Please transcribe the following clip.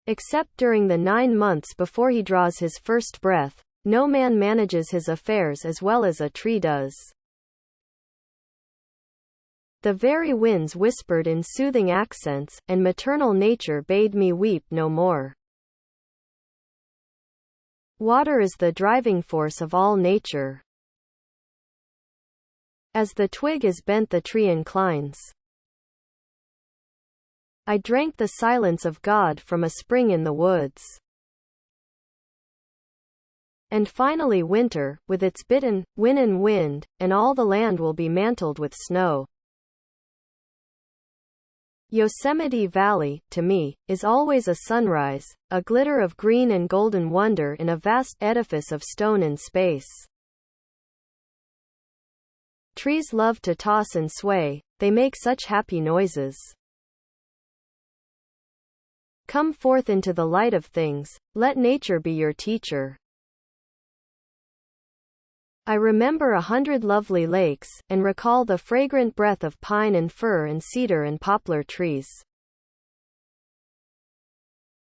Except during the 9 months before he draws his first breath, no man manages his affairs as well as a tree does. The very winds whispered in soothing accents, and maternal nature bade me weep no more. Water is the driving force of all nature. As the twig is bent, the tree inclines. I drank the silence of God from a spring in the woods. And finally winter, with its bitten, winnin' wind, and all the land will be mantled with snow. Yosemite Valley, to me, is always a sunrise, a glitter of green and golden wonder in a vast edifice of stone and space. Trees love to toss and sway, they make such happy noises. Come forth into the light of things, let nature be your teacher. I remember 100 lovely lakes, and recall the fragrant breath of pine and fir and cedar and poplar trees.